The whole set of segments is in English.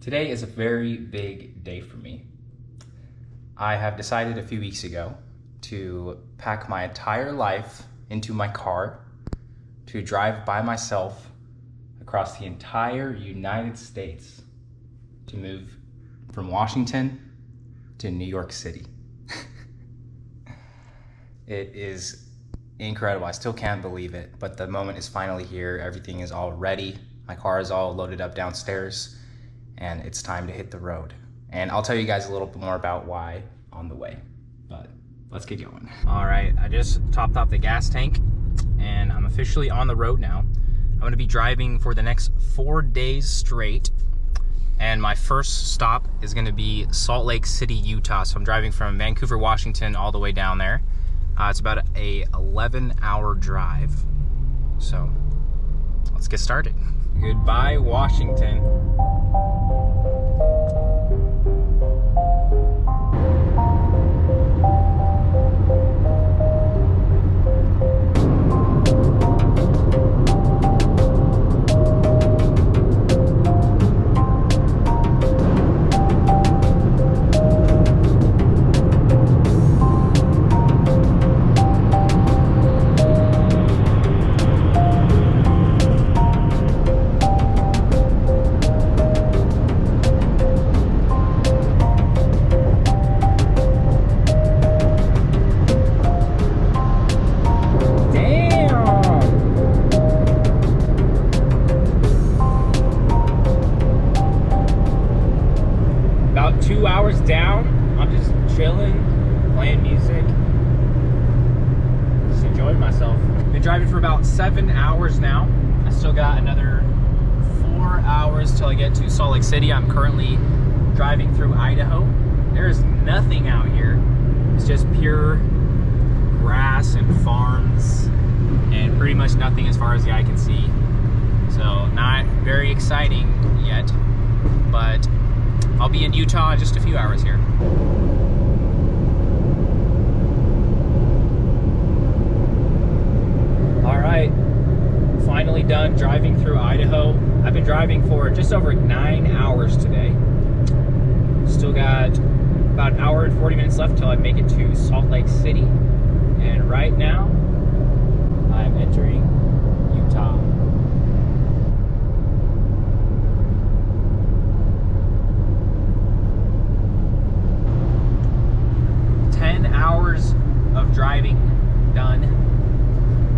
Today is a very big day for me. I have decided a few weeks ago to pack my entire life into my car to drive by myself across the entire United States to move from Washington to New York City. It is incredible. I still can't believe it, but the moment is finally here. Everything is all ready. My car is all loaded up downstairs and it's time to hit the road. And I'll tell you guys a little bit more about why on the way, but let's get going. All right, I just topped off the gas tank and I'm officially on the road now. I'm gonna be driving for the next 4 days straight. And my first stop is gonna be Salt Lake City, Utah. So I'm driving from Vancouver, Washington, all the way down there. It's about a 11-hour drive. So let's get started. Goodbye, Washington. Down, I'm just chilling, playing music, just enjoying myself. Been driving for about 7 hours now. I still got another 4 hours till I get to Salt Lake City. I'm currently driving through Idaho. There's nothing out here. It's just pure grass and farms and pretty much nothing as far as the eye can see. So not very exciting yet, but I'll be in Utah in just a few hours here. All right, finally done driving through Idaho. I've been driving for just over 9 hours today. Still got about an hour and 40 minutes left till I make it to Salt Lake City. And right now, I'm entering Utah. Hours of driving done.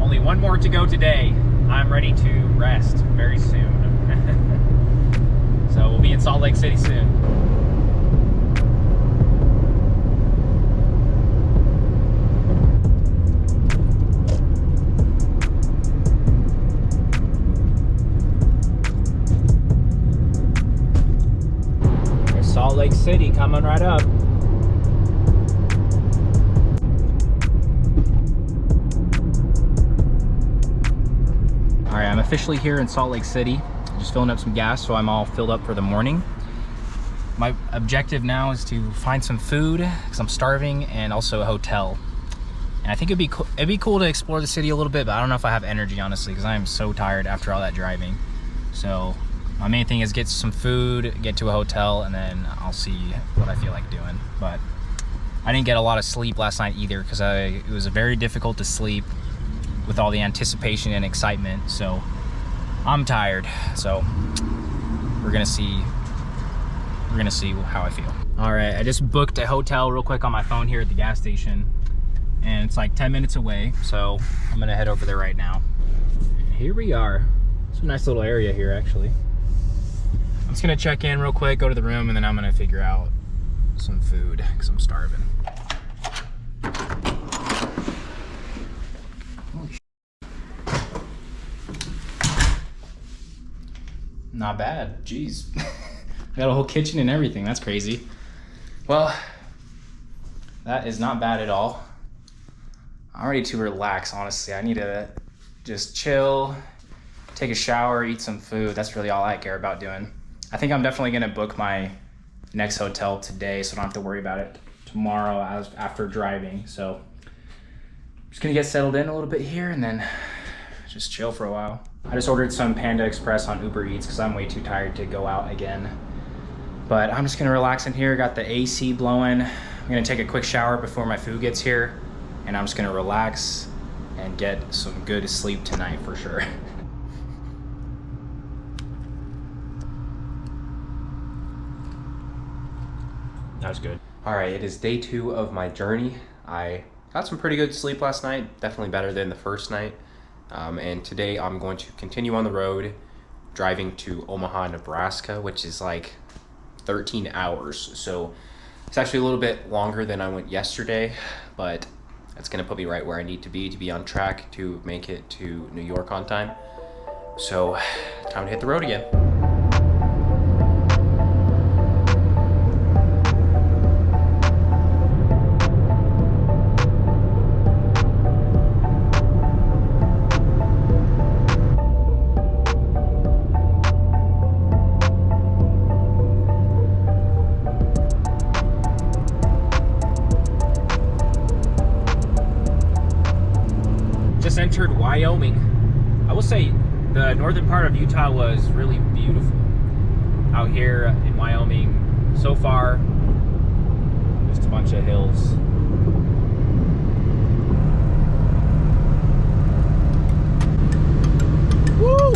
Only one more to go today. I'm ready to rest very soon. So we'll be in Salt Lake City soon. There's Salt Lake City coming right up. All right, I'm officially here in Salt Lake City. Just filling up some gas, so I'm all filled up for the morning. My objective now is to find some food because I'm starving, and also a hotel. And I think it'd be cool to explore the city a little bit, but I don't know if I have energy, honestly, because I am so tired after all that driving. So my main thing is get some food, get to a hotel, and then I'll see what I feel like doing. But I didn't get a lot of sleep last night either because it was very difficult to sleep with all the anticipation and excitement. So I'm tired. So we're gonna see how I feel. All right, I just booked a hotel real quick on my phone here at the gas station, and it's like 10 minutes away. So I'm gonna head over there right now. And here we are. It's a nice little area here, actually. I'm just gonna check in real quick, go to the room, and then I'm gonna figure out some food because I'm starving. Not bad, jeez. I got a whole kitchen and everything, that's crazy. Well, that is not bad at all. I'm ready to relax, honestly. I need to just chill, take a shower, eat some food. That's really all I care about doing. I think I'm definitely gonna book my next hotel today so I don't have to worry about it tomorrow after driving. So I'm just gonna get settled in a little bit here and then just chill for a while. I just ordered some Panda Express on Uber Eats because I'm way too tired to go out again. But I'm just gonna relax in here. Got the AC blowing. I'm gonna take a quick shower before my food gets here, and I'm just gonna relax and get some good sleep tonight for sure. That was good. All right, it is day 2 of my journey. I got some pretty good sleep last night, definitely better than the first night. And today I'm going to continue on the road, driving to Omaha, Nebraska, which is like 13 hours. So it's actually a little bit longer than I went yesterday, but it's gonna put me right where I need to be on track to make it to New York on time. So time to hit the road again. Just entered Wyoming. I will say the northern part of Utah was really beautiful. Out here in Wyoming, so far, just a bunch of hills. Woo!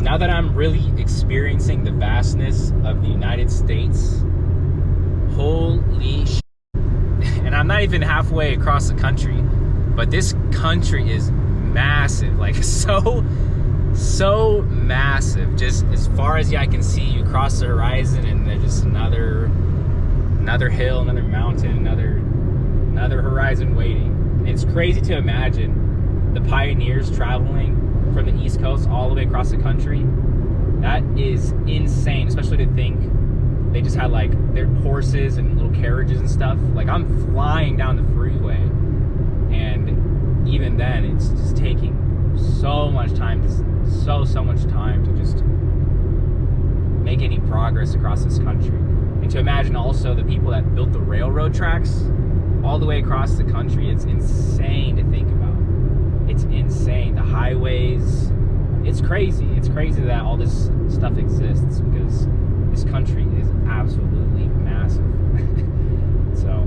Now that I'm really experiencing the vastness of the United States, holy shit. And I'm not even halfway across the country, but this country is massive, like so massive. Just as far as the eye can see, you cross the horizon and there's just another hill, another mountain, another horizon waiting. It's crazy to imagine the pioneers traveling from the East Coast all the way across the country. That is insane, especially to think they just had like their horses and little carriages and stuff. Like I'm flying down the freeway, and even then it's just taking so much time to just make any progress across this country. And to imagine also the people that built the railroad tracks all the way across the country, it's insane to think about. It's insane. The highways, it's crazy. It's crazy that all this stuff exists because this country is absolutely massive. So,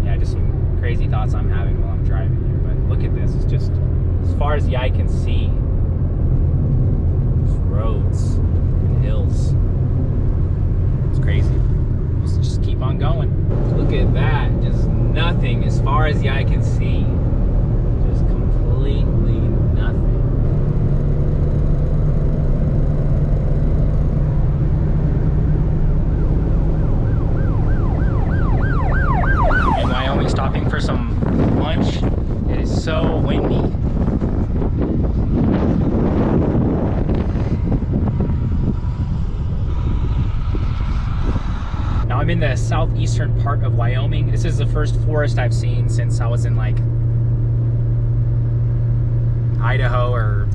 yeah, just some crazy thoughts I'm having while I'm driving here. But look at this. It's just as far as the eye can see. Just roads and hills. It's crazy. Just keep on going. Look at that. Just nothing as far as the eye can see. Completely nothing. In Wyoming, stopping for some lunch. It is so windy. Now I'm in the southeastern part of Wyoming. This is the first forest I've seen since I was in like Idaho or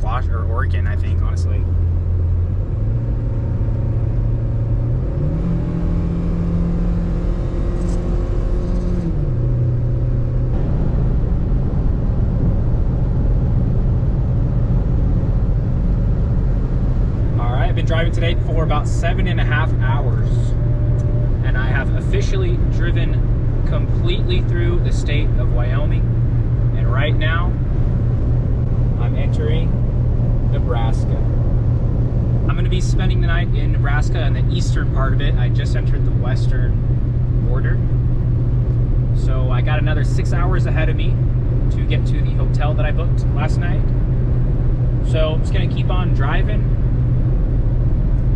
Oregon, I think, honestly. All right, I've been driving today for about 7.5 hours, and I have officially driven completely through the state of Wyoming, and right now I'm entering Nebraska. I'm going to be spending the night in Nebraska in the eastern part of it. I just entered the western border. So I got another 6 hours ahead of me to get to the hotel that I booked last night. So I'm just going to keep on driving.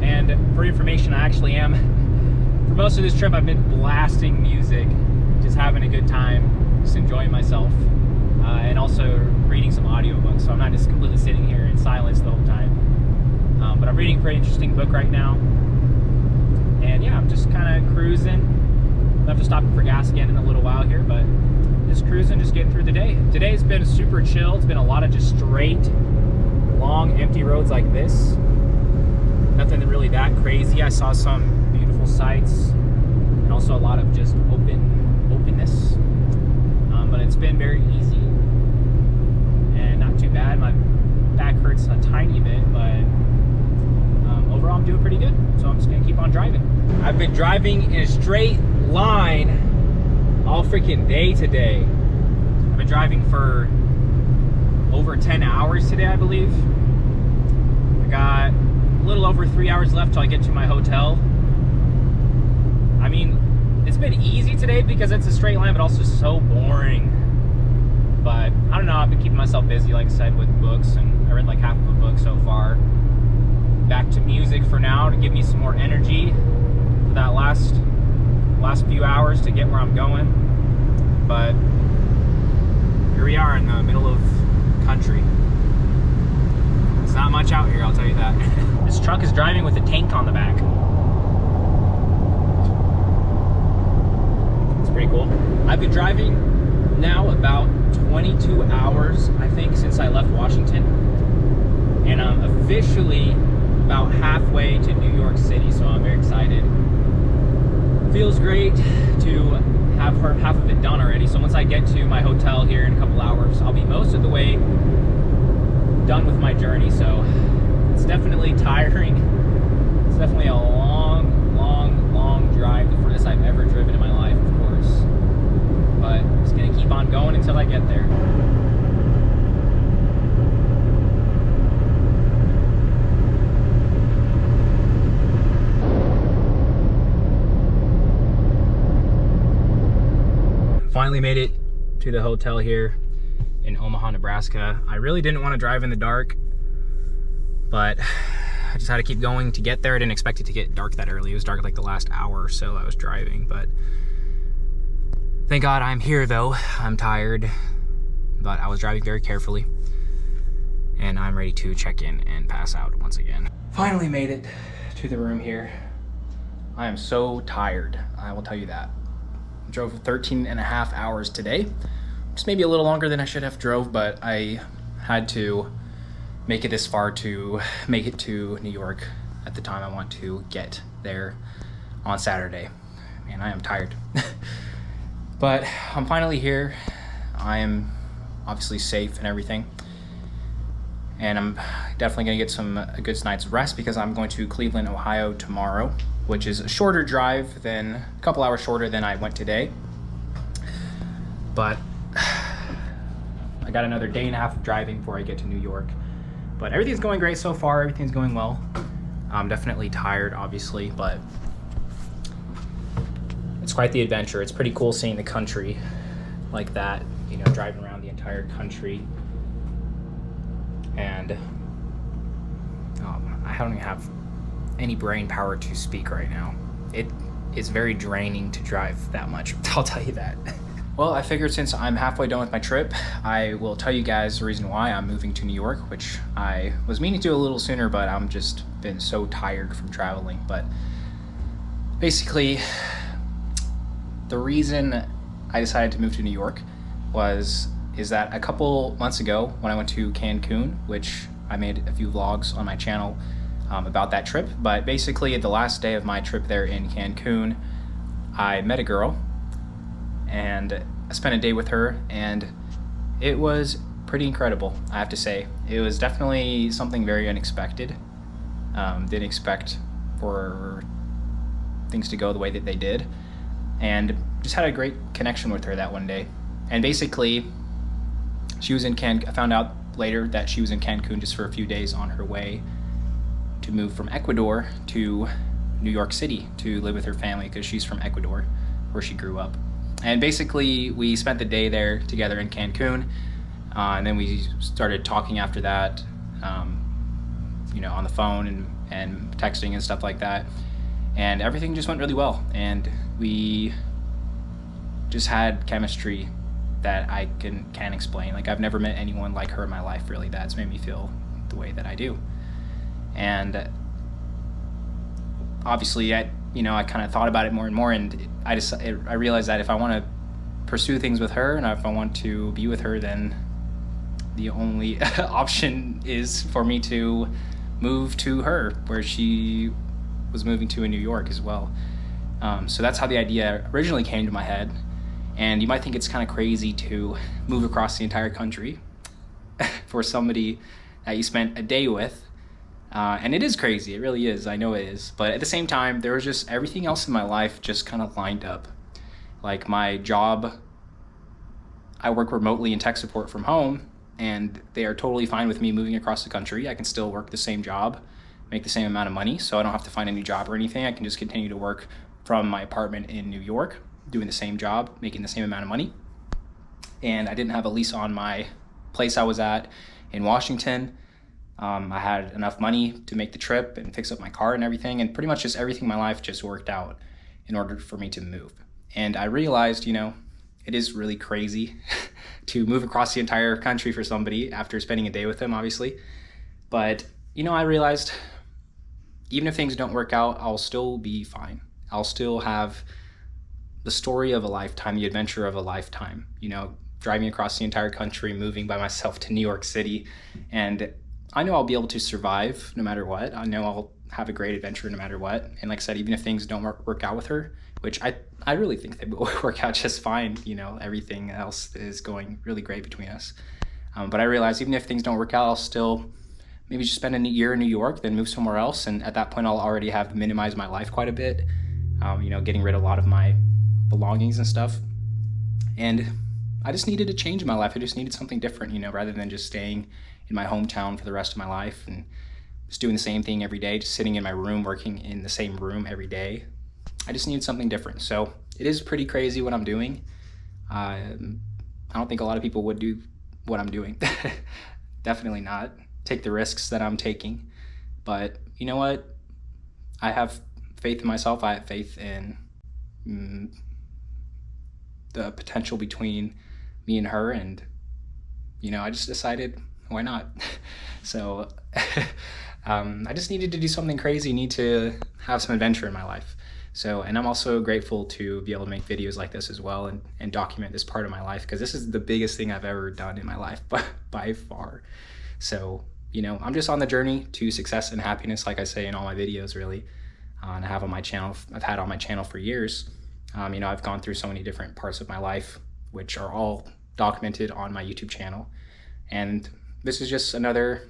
And for information, I actually am, for most of this trip, I've been blasting music, just having a good time, just enjoying myself. And also reading some audiobooks, so I'm not just completely sitting here in silence the whole time. But I'm reading a pretty interesting book right now. cruising. I'll have to stop for gas again in a little while here, but just cruising, just getting through the day. Today's been super chill. It's been a lot of just straight, long, empty roads like this. Nothing really that crazy. I saw some beautiful sights and also a lot of just openness. But it's been very easy and not too bad. My back hurts a tiny bit, but overall I'm doing pretty good. So I'm just gonna keep on driving. I've been driving in a straight line all freaking day today. I've been driving for over 10 hours today, I believe. I got a little over 3 hours left till I get to my hotel. I mean, it's been easy today because it's a straight line, but also so boring. But I don't know, I've been keeping myself busy, like I said, with books, and I read like half of a book so far. Back to music for now to give me some more energy for that last few hours to get where I'm going. But here we are in the middle of country. It's not much out here, I'll tell you that. This truck is driving with a tank on the back. It's pretty cool. I've been driving now about 22 hours, I think, since I left Washington. And I'm officially about halfway to New York City, so I'm very excited. Feels great to have half of it done already. So once I get to my hotel here in a couple hours, I'll be most of the way done with my journey. So it's definitely tiring. It's definitely a long drive, the furthest I've ever driven in my life, of course. But I'm just gonna keep on going until I get there. Finally made it to the hotel here in Omaha, Nebraska. I really didn't want to drive in the dark, but I just had to keep going to get there. I didn't expect it to get dark that early. It was dark like the last hour or so I was driving, but thank God I'm here though. I'm tired, but I was driving very carefully and I'm ready to check in and pass out once again. Finally made it to the room here. I am so tired, I will tell you that. I drove 13 and a half hours today. Just maybe a little longer than I should have drove, but I had to make it this far to make it to New York at the time I want to get there on Saturday. Man, I am tired. But I'm finally here. I am obviously safe and everything. And I'm definitely gonna get a good night's rest because I'm going to Cleveland, Ohio tomorrow, which is a shorter drive than, a couple hours shorter than I went today. But I got another day and a half of driving before I get to New York. But everything's going great so far, everything's going well. I'm definitely tired, obviously, but it's quite the adventure. It's pretty cool seeing the country like that, you know, driving around the entire country. And I don't even have any brain power to speak right now. It is very draining to drive that much, I'll tell you that. Well, I figured since I'm halfway done with my trip, I will tell you guys the reason why I'm moving to New York, which I was meaning to do a little sooner, but I'm just been so tired from traveling. But basically, the reason I decided to move to New York is that a couple months ago when I went to Cancun, which I made a few vlogs on my channel about that trip, but basically the last day of my trip there in Cancun, I met a girl and I spent a day with her, and it was pretty incredible, I have to say. It was definitely something very unexpected. Didn't expect for things to go the way that they did, and just had a great connection with her that one day. And basically, she was in I found out later that she was in Cancun just for a few days on her way to move from Ecuador to New York City to live with her family, because she's from Ecuador, where she grew up. And basically, we spent the day there together in Cancun, and then we started talking after that, you know, on the phone and texting and stuff like that. And everything just went really well. And we just had chemistry that I can't explain. Like, I've never met anyone like her in my life, really, that's made me feel the way that I do. And obviously, you know, I kind of thought about it more and more, and I realized that if I want to pursue things with her and if I want to be with her, then the only option is for me to move to her, where she was moving to in New York as well. So that's how the idea originally came to my head. And you might think it's kind of crazy to move across the entire country for somebody that you spent a day with. And it is crazy, it really is, I know it is. But at the same time, there was just everything else in my life just kind of lined up. Like my job, I work remotely in tech support from home, and they are totally fine with me moving across the country. I can still work the same job, make the same amount of money, so I don't have to find a new job or anything. I can just continue to work from my apartment in New York, doing the same job, making the same amount of money. And I didn't have a lease on my place I was at in Washington. I had enough money to make the trip and fix up my car and everything, and pretty much just everything in my life just worked out in order for me to move. And I realized, you know, it is really crazy to move across the entire country for somebody after spending a day with them, obviously. But, you know, I realized even if things don't work out, I'll still be fine. I'll still have the story of a lifetime, the adventure of a lifetime, you know, driving across the entire country, moving by myself to New York City. And I know I'll be able to survive no matter what. I know I'll have a great adventure no matter what. And like I said, even if things don't work out with her, which I really think they will work out just fine, you know, everything else is going really great between us. But I realize even if things don't work out, I'll still maybe just spend a year in New York, then move somewhere else. And at that point, I'll already have minimized my life quite a bit, you know, getting rid of a lot of my belongings and stuff. And I just needed to change my life. I just needed something different, you know, rather than just staying in my hometown for the rest of my life and just doing the same thing every day, just sitting in my room, working in the same room every day. I just needed something different. So it is pretty crazy what I'm doing. I don't think a lot of people would do what I'm doing. Definitely not. Take the risks that I'm taking. But you know what? I have faith in myself. I have faith in the potential between me and her. And, you know, I just decided, why not? So I just needed to do something crazy, need to have some adventure in my life. So, and I'm also grateful to be able to make videos like this as well and document this part of my life, because this is the biggest thing I've ever done in my life by far. So, you know, I'm just on the journey to success and happiness, like I say in all my videos, really. And I have on my channel, I've had on my channel for years. You know, I've gone through so many different parts of my life, which are all documented on my YouTube channel. And this is just another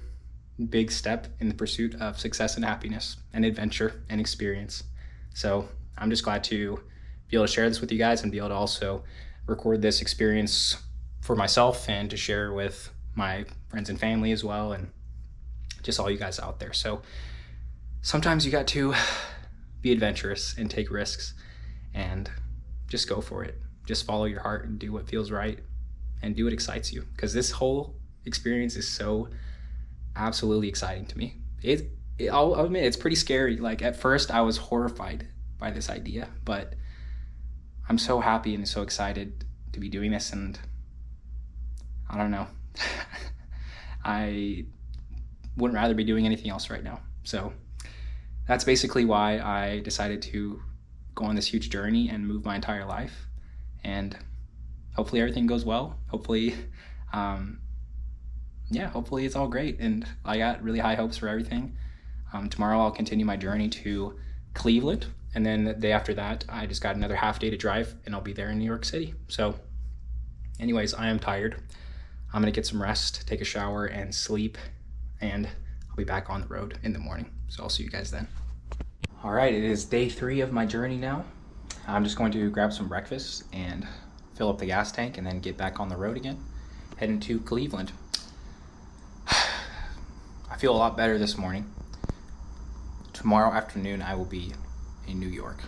big step in the pursuit of success and happiness and adventure and experience. So I'm just glad to be able to share this with you guys and be able to also record this experience for myself and to share with my friends and family as well, and just all you guys out there. So sometimes you got to be adventurous and take risks and just go for it. Just follow your heart and do what feels right and do what excites you, because this whole experience is so absolutely exciting to me. I'll admit it's pretty scary. Like at first I was horrified by this idea, but I'm so happy and so excited to be doing this, and I don't know. I wouldn't rather be doing anything else right now. So that's basically why I decided to go on this huge journey and move my entire life. And hopefully everything goes well. Hopefully, hopefully it's all great. And I got really high hopes for everything. Tomorrow I'll continue my journey to Cleveland. And then the day after that, I just got another half day to drive and I'll be there in New York City. So anyways, I am tired. I'm gonna get some rest, take a shower and sleep, and I'll be back on the road in the morning. So I'll see you guys then. All right, it is day 3 of my journey now. I'm just going to grab some breakfast and fill up the gas tank and then get back on the road again, heading to Cleveland. I feel a lot better this morning. Tomorrow afternoon, I will be in New York.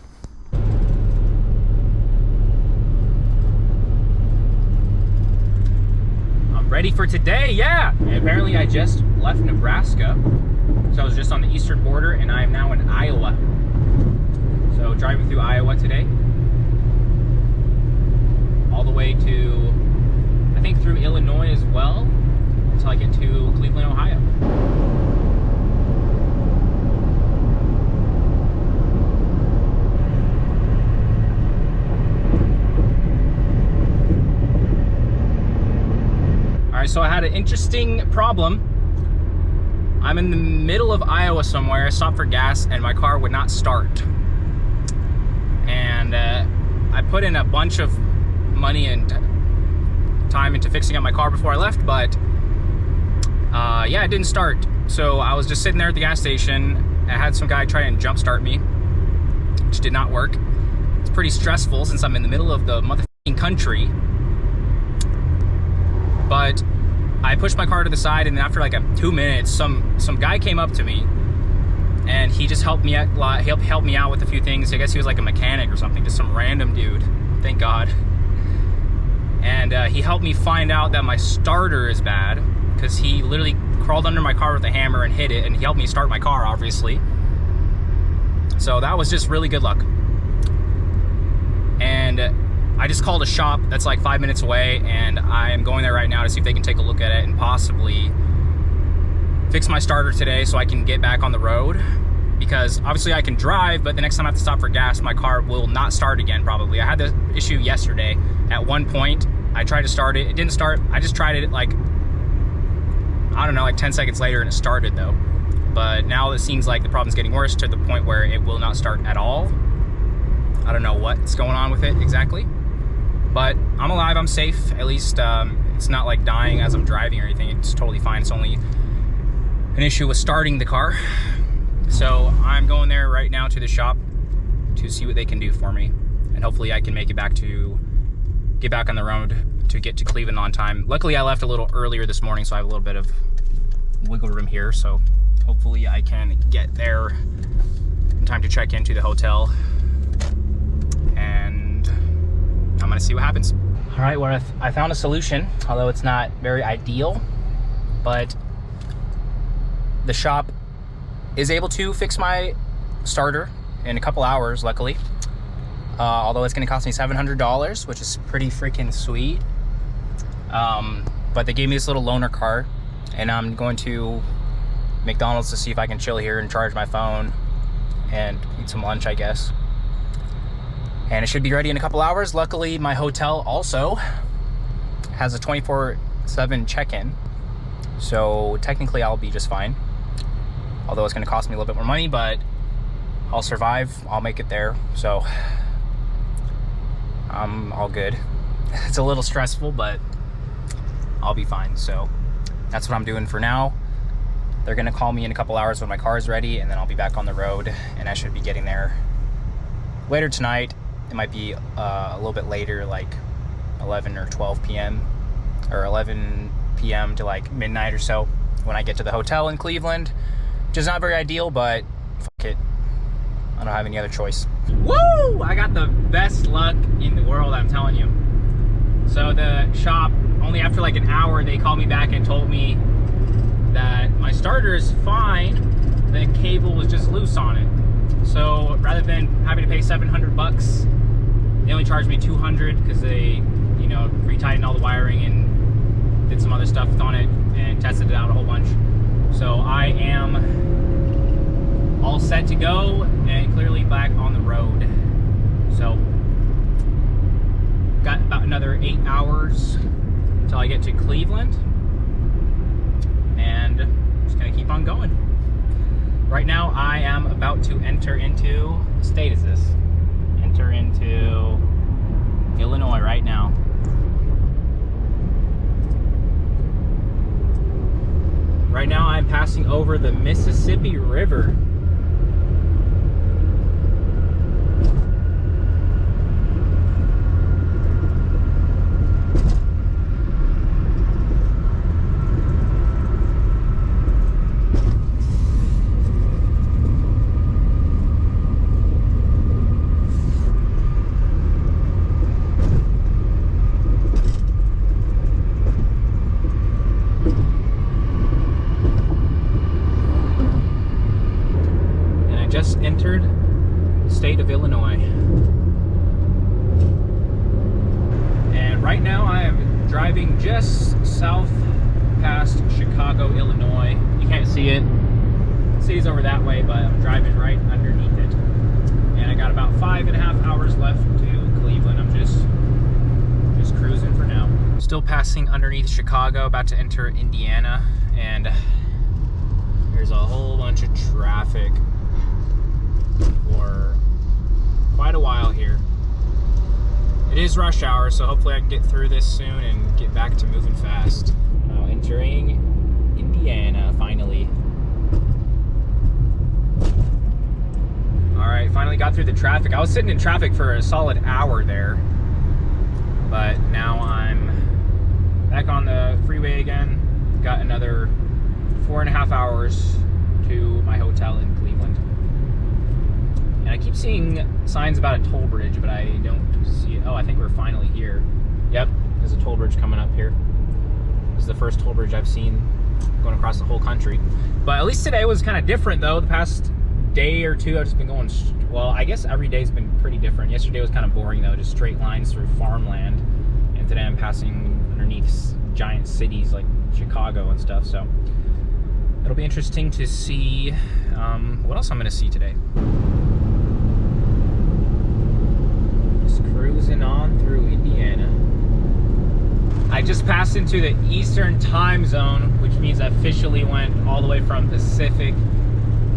I'm ready for today, yeah! And apparently I just left Nebraska. So I was just on the eastern border and I am now in Iowa. So driving through Iowa today. All the way to, I think through Illinois as well, until I get to Cleveland, Ohio. right, so I had an interesting problem. I'm in the middle of Iowa somewhere. I stopped for gas and my car would not start. And I put in a bunch of money and time into fixing up my car before I left, but yeah, it didn't start. So I was just sitting there at the gas station. I had some guy try and jump start me, which did not work. It's pretty stressful since I'm in the middle of the motherfucking country. But I pushed my car to the side, and then after like 2 minutes, some guy came up to me, and he just helped me out. He helped me out with a few things. I guess he was like a mechanic or something, just some random dude. Thank God. And he helped me find out that my starter is bad, because he literally crawled under my car with a hammer and hit it, and he helped me start my car, obviously. So that was just really good luck. And I just called a shop that's like 5 minutes away, and I am going there right now to see if they can take a look at it and possibly fix my starter today so I can get back on the road. Because obviously I can drive, but the next time I have to stop for gas, my car will not start again probably. I had this issue yesterday. At one point, I tried to start it. It didn't start. I just tried it like, I don't know, like 10 seconds later, and it started though. But now it seems like the problem's getting worse to the point where it will not start at all. I don't know what's going on with it exactly. But I'm alive, I'm safe. At least it's not like dying as I'm driving or anything. It's totally fine. It's only an issue with starting the car. So I'm going there right now to the shop to see what they can do for me. And hopefully I can make it back to, get back on the road to get to Cleveland on time. Luckily I left a little earlier this morning, so I have a little bit of wiggle room here. So hopefully I can get there in time to check into the hotel. And I'm gonna see what happens. All right, well, I found a solution, although it's not very ideal, but the shop is able to fix my starter in a couple hours, luckily. Although it's gonna cost me $700, which is pretty freaking sweet. But they gave me this little loaner car, and I'm going to McDonald's to see if I can chill here and charge my phone and eat some lunch, I guess. And it should be ready in a couple hours. Luckily, my hotel also has a 24/7 check-in. So technically I'll be just fine. Although it's gonna cost me a little bit more money, but I'll survive, I'll make it there. So I'm all good. It's a little stressful, but I'll be fine. So that's what I'm doing for now. They're gonna call me in a couple hours when my car is ready, and then I'll be back on the road, and I should be getting there later tonight. It might be a little bit later, like 11 or 12 p.m. or 11 p.m. to like midnight or so when I get to the hotel in Cleveland, which is not very ideal, but fuck it. I don't have any other choice. Woo! I got the best luck in the world, I'm telling you. So the shop, only after like an hour, they called me back and told me that my starter is fine. The cable was just loose on it. So rather than having to pay $700, they only charged me $200 because they, you know, retightened all the wiring and did some other stuff on it and tested it out a whole bunch. So I am all set to go and clearly back on the road. So got about another 8 hours until I get to Cleveland, and I'm just gonna keep on going. Right now I am about to enter into, what state is this? Enter into Illinois right now. Right now I'm passing over the Mississippi River. Just entered the state of Illinois. And right now I am driving just south past Chicago, Illinois. You can't see it. The city's over that way, but I'm driving right underneath it. And I got about 5.5 hours left to Cleveland. I'm just cruising for now. Still passing underneath Chicago, about to enter Indiana, and there's a whole bunch of traffic for quite a while here. It is rush hour, so hopefully I can get through this soon and get back to moving fast. Now entering Indiana, finally. Alright, finally got through the traffic. I was sitting in traffic for a solid hour there, but now I'm back on the freeway again. Got another 4.5 hours to my hotel in Cleveland. And I keep seeing signs about a toll bridge, but I don't see it. Oh, I think we're finally here. Yep, there's a toll bridge coming up here. This is the first toll bridge I've seen going across the whole country. But at least today was kind of different though. The past day or two I've just been going, well, I guess every day's been pretty different. Yesterday was kind of boring though, just straight lines through farmland. And today I'm passing underneath giant cities like Chicago and stuff, so it'll be interesting to see what else I'm going to see today. Just cruising on through Indiana. I just passed into the Eastern time zone, which means I officially went all the way from Pacific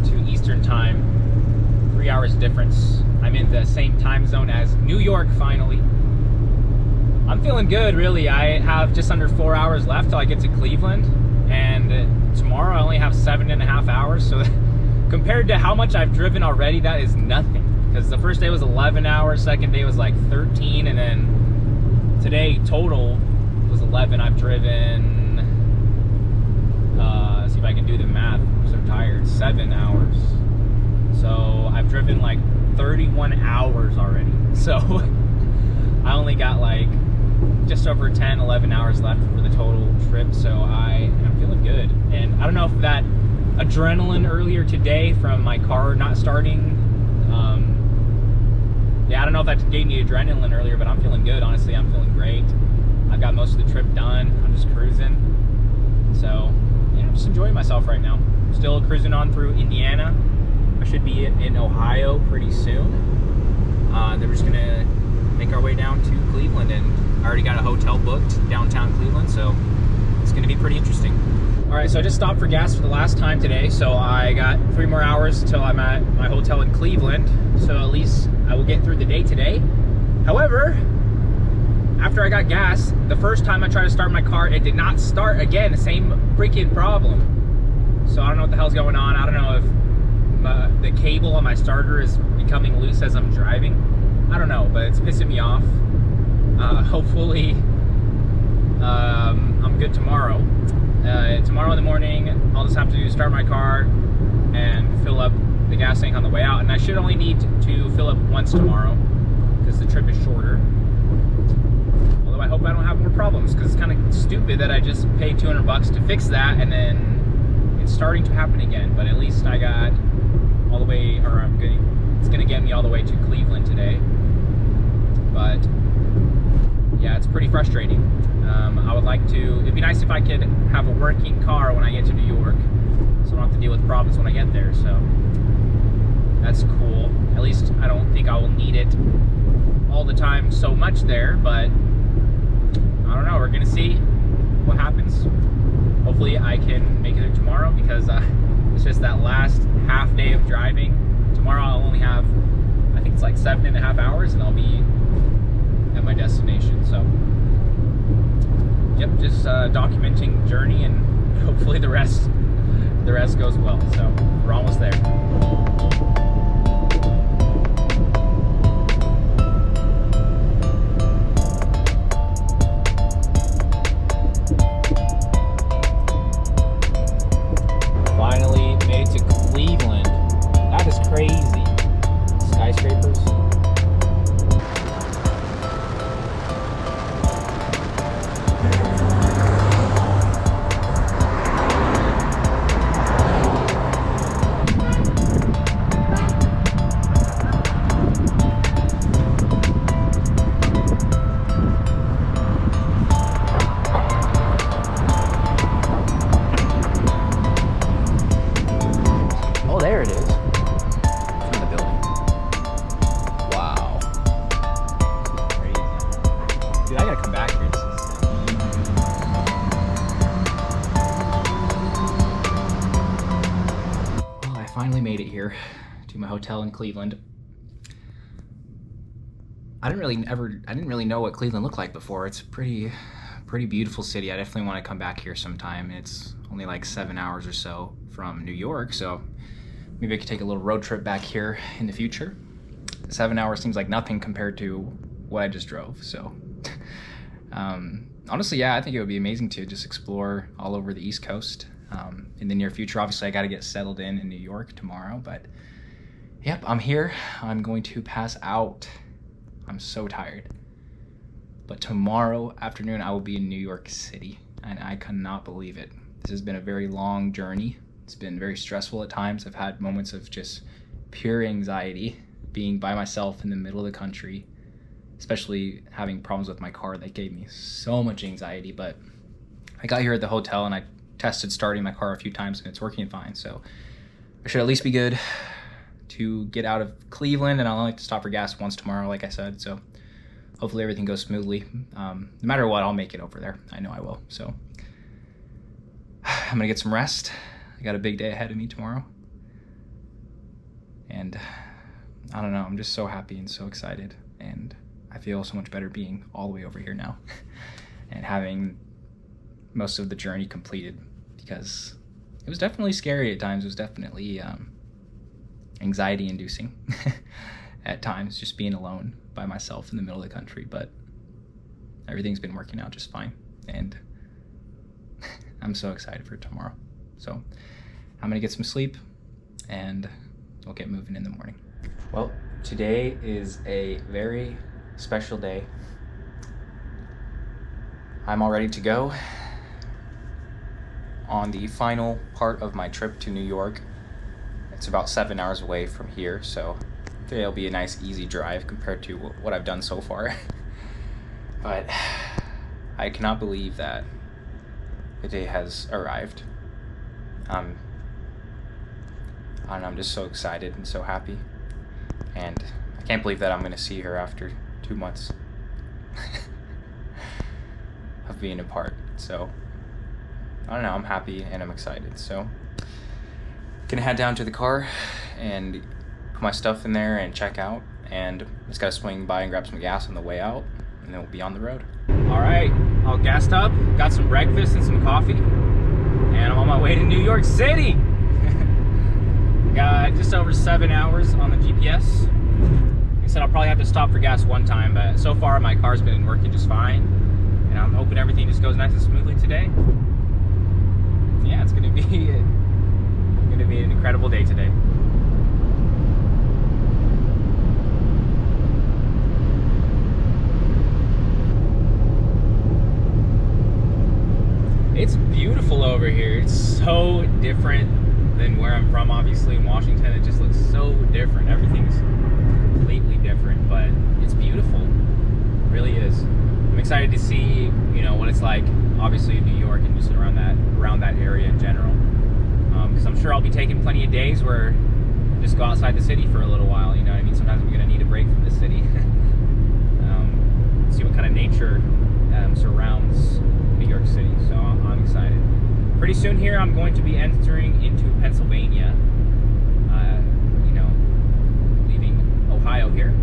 to Eastern time. 3 hours difference. I'm in the same time zone as New York finally. I'm feeling good, really. I have just under 4 hours left till I get to Cleveland, and tomorrow I only have 7.5 hours, so compared to how much I've driven already, that is nothing. Because the first day was 11 hours, second day was like 13, and then today total was 11. I've driven, see if I can do the math, I'm so tired, 7 hours. So I've driven like 31 hours already. So I only got like just over 11 hours left for the total trip, so I am feeling good. And I don't know if that adrenaline earlier today from my car not starting, yeah, I don't know if that gave me adrenaline earlier, but I'm feeling good. Honestly, I'm feeling great. I've got most of the trip done. I'm just cruising. So, yeah, I'm just enjoying myself right now. Still cruising on through Indiana. I should be in Ohio pretty soon. Then we're just gonna make our way down to Cleveland, and I already got a hotel booked downtown Cleveland, so it's gonna be pretty interesting. All right, so I just stopped for gas for the last time today, so I got 3 more hours till I'm at my hotel in Cleveland, so at least I will get through the day today. However, after I got gas, the first time I tried to start my car, it did not start again, the same freaking problem. So I don't know what the hell's going on. I don't know if the cable on my starter is becoming loose as I'm driving. I don't know, but it's pissing me off. Hopefully, I'm good tomorrow. Tomorrow in the morning, I'll just have to start my car and fill up the gas tank on the way out. And I should only need to fill up once tomorrow because the trip is shorter. Although I hope I don't have more problems, because it's kind of stupid that I just paid $200 to fix that and then it's starting to happen again. But at least I got all the way, or it's gonna get me all the way to Cleveland today. But yeah, it's pretty frustrating. I would like to, it'd be nice if I could have a working car when I get to New York, so I don't have to deal with problems when I get there. So that's cool. At least I don't think I will need it all the time so much there, but I don't know, we're gonna see what happens. Hopefully I can make it there tomorrow, because it's just that last half day of driving. Tomorrow I'll only have, I think it's like 7.5 hours, and I'll be at my destination. So yep, just documenting journey, and hopefully the rest goes well. So we're almost there. Finally made it to Cleveland. That is crazy. Skyscrapers. hotel in Cleveland. I didn't really know what Cleveland looked like before. It's a pretty beautiful city. I definitely want to come back here sometime. It's only like 7 hours or so from New York, so maybe I could take a little road trip back here in the future. 7 hours seems like nothing compared to what I just drove. So honestly, yeah, I think it would be amazing to just explore all over the East Coast in the near future. Obviously, I got to get settled in New York tomorrow, but yep, I'm here. I'm going to pass out. I'm so tired. But tomorrow afternoon, I will be in New York City, and I cannot believe it. This has been a very long journey. It's been very stressful at times. I've had moments of just pure anxiety being by myself in the middle of the country, especially having problems with my car that gave me so much anxiety. But I got here at the hotel and I tested starting my car a few times and it's working fine. So I should at least be good to get out of Cleveland, and I'll only have to stop for gas once tomorrow, like I said. So hopefully everything goes smoothly. No matter what, I'll make it over there. I know I will. So I'm gonna get some rest. I got a big day ahead of me tomorrow. And I don't know, I'm just so happy and so excited. And I feel so much better being all the way over here now and having most of the journey completed, because it was definitely scary at times. It was definitely anxiety inducing at times, just being alone by myself in the middle of the country, but everything's been working out just fine, and I'm so excited for tomorrow. So I'm gonna get some sleep and we'll get moving in the morning. Well, today is a very special day. I'm all ready to go on the final part of my trip to New York. It's about 7 hours away from here, so it'll be a nice easy drive compared to what I've done so far. But I cannot believe that the day has arrived. I don't know, I'm just so excited and so happy, and I can't believe that I'm gonna see her after 2 months of being apart. So I don't know, I'm happy and I'm excited. So gonna head down to the car and put my stuff in there and check out, and just gotta swing by and grab some gas on the way out, and then we'll be on the road. All right, all gassed up, got some breakfast and some coffee, and I'm on my way to New York City. Got just over 7 hours on the GPS. Like I said, I'll probably have to stop for gas one time, but so far my car's been working just fine, and I'm hoping everything just goes nice and smoothly today. Yeah, it's gonna be an incredible day today. It's beautiful over here. It's so different than where I'm from. Obviously in Washington, it just looks so different. Everything's completely different, but it's beautiful. It really is. I'm excited to see, you know, what it's like, obviously in New York and just around that area in general. Because I'm sure I'll be taking plenty of days where I just go outside the city for a little while. You know what I mean? Sometimes I'm gonna need a break from the city. See what kind of nature surrounds New York City. So I'm excited. Pretty soon here, I'm going to be entering into Pennsylvania. You know, leaving Ohio here.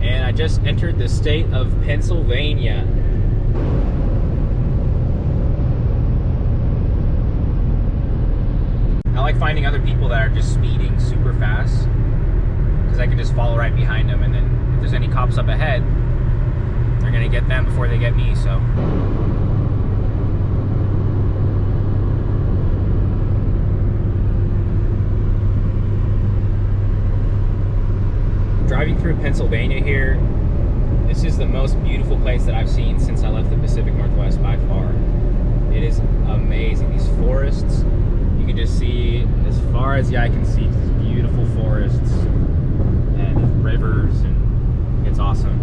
And I just entered the state of Pennsylvania. I like finding other people that are just speeding super fast, because I can just follow right behind them, and then if there's any cops up ahead, they're gonna get them before they get me. So driving through Pennsylvania here, this is the most beautiful place that I've seen since I left the Pacific Northwest by far. It is amazing. These forests, you can just see as far as the eye can see, these beautiful forests and rivers, and it's awesome.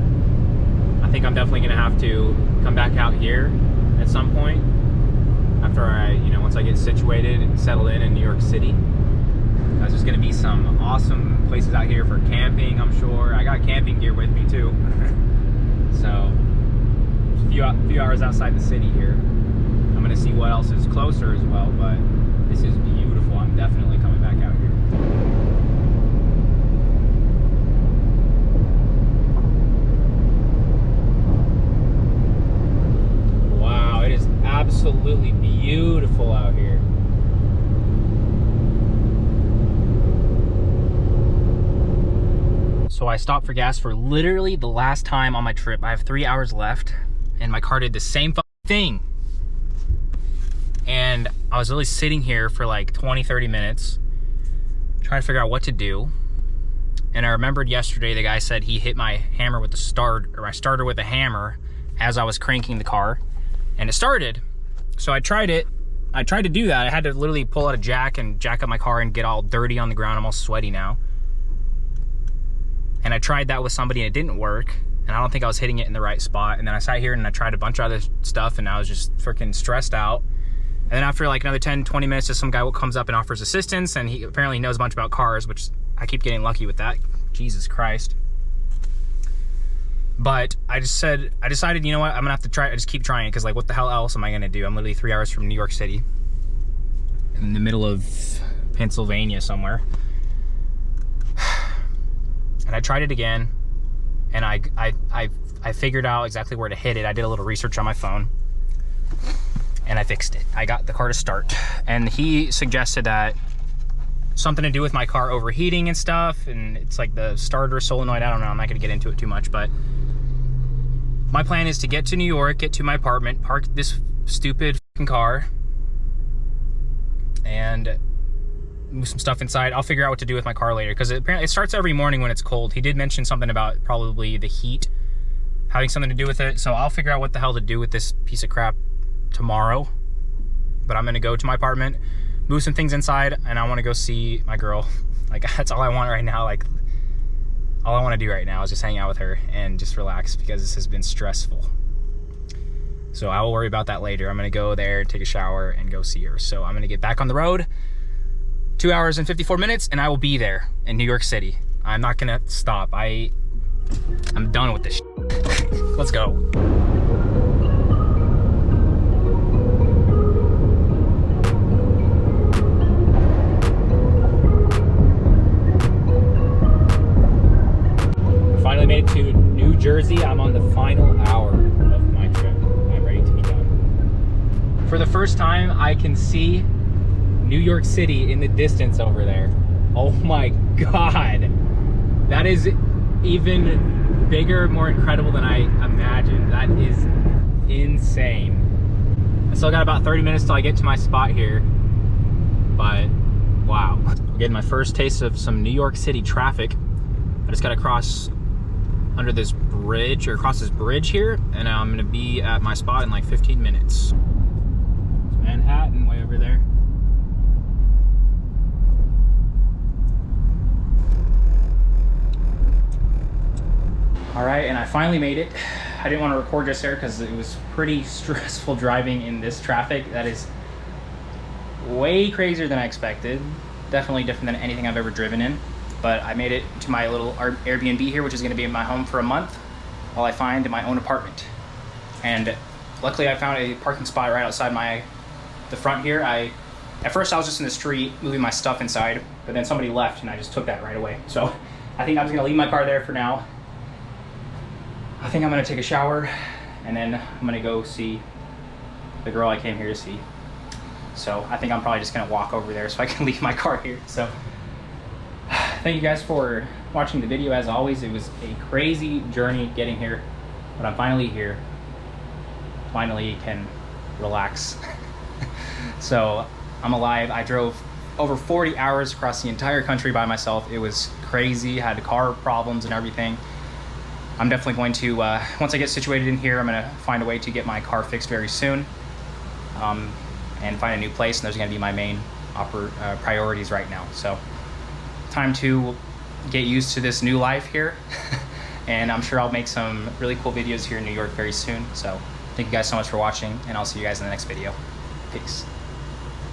I think I'm definitely gonna have to come back out here at some point after once I get situated and settled in New York City. There's gonna be some awesome places out here for camping, I'm sure. I got camping gear with me too. So, a few hours outside the city here. I'm gonna see what else is closer as well, but this is beautiful. I'm definitely coming back out here. absolutely beautiful out here. So I stopped for gas for literally the last time on my trip. I have 3 hours left and my car did the same thing. And I was really sitting here for like 20-30 minutes trying to figure out what to do. And I remembered yesterday the guy said he hit my hammer with the my starter with a hammer as I was cranking the car, and it started. So I tried it. I tried to do that. I had to literally pull out a jack and jack up my car and get all dirty on the ground. I'm all sweaty now. And I tried that with somebody and it didn't work. And I don't think I was hitting it in the right spot. And then I sat here and I tried a bunch of other stuff and I was just freaking stressed out. And then after like another 10-20 minutes, just some guy comes up and offers assistance, and he apparently knows a bunch about cars, which I keep getting lucky with that. Jesus Christ. But I decided, you know what, I'm gonna have to try, I just keep trying, because like what the hell else am I gonna do? I'm literally 3 hours from New York City, in the middle of Pennsylvania somewhere. And I tried it again, and I figured out exactly where to hit it. I did a little research on my phone, and I fixed it. I got the car to start, and he suggested that something to do with my car overheating and stuff, and it's like the starter solenoid. I don't know, I'm not gonna get into it too much, but my plan is to get to New York, get to my apartment, park this stupid fucking car, and move some stuff inside. I'll figure out what to do with my car later, because apparently it starts every morning when it's cold. He did mention something about probably the heat having something to do with it, so I'll figure out what the hell to do with this piece of crap tomorrow. But I'm gonna go to my apartment, move some things inside, and I want to go see my girl. Like, that's all I want right now. Like, all I want to do right now is just hang out with her and just relax, because this has been stressful. So I will worry about that later. I'm gonna go there, take a shower, and go see her. So I'm gonna get back on the road. 2 hours and 54 minutes, and I will be there in New York City. I'm not gonna stop. I'm done with this shit. Let's go. Finally made it to New Jersey. I'm on the final hour of my trip. I'm ready to be done. For the first time, I can see New York City in the distance over there. Oh my God. That is even bigger, more incredible than I imagined. That is insane. I still got about 30 minutes till I get to my spot here, but wow. I'm getting my first taste of some New York City traffic. I just gotta cross under this bridge, or across this bridge here, and I'm gonna be at my spot in like 15 minutes. It's Manhattan way over there. All right, and I finally made it. I didn't want to record just there because it was pretty stressful driving in this traffic. That is way crazier than I expected. Definitely different than anything I've ever driven in. But I made it to my little Airbnb here, which is going to be my home for a month while I find my own apartment. And luckily I found a parking spot right outside the front here. At first I was just in the street moving my stuff inside, but then somebody left and I just took that right away. So I think I'm just going to leave my car there for now. I think I'm going to take a shower, and then I'm going to go see the girl I came here to see. So I think I'm probably just going to walk over there so I can leave my car here. So thank you guys for watching the video. As always, it was a crazy journey getting here, but I'm finally here. Finally can relax. So I'm alive. I drove over 40 hours across the entire country by myself. It was crazy. Had car problems and everything. I'm definitely going to, once I get situated in here, I'm going to find a way to get my car fixed very soon, and find a new place, and those are going to be my main priorities right now. So time to get used to this new life here. And I'm sure I'll make some really cool videos here in New York very soon. So thank you guys so much for watching, and I'll see you guys in the next video. Peace.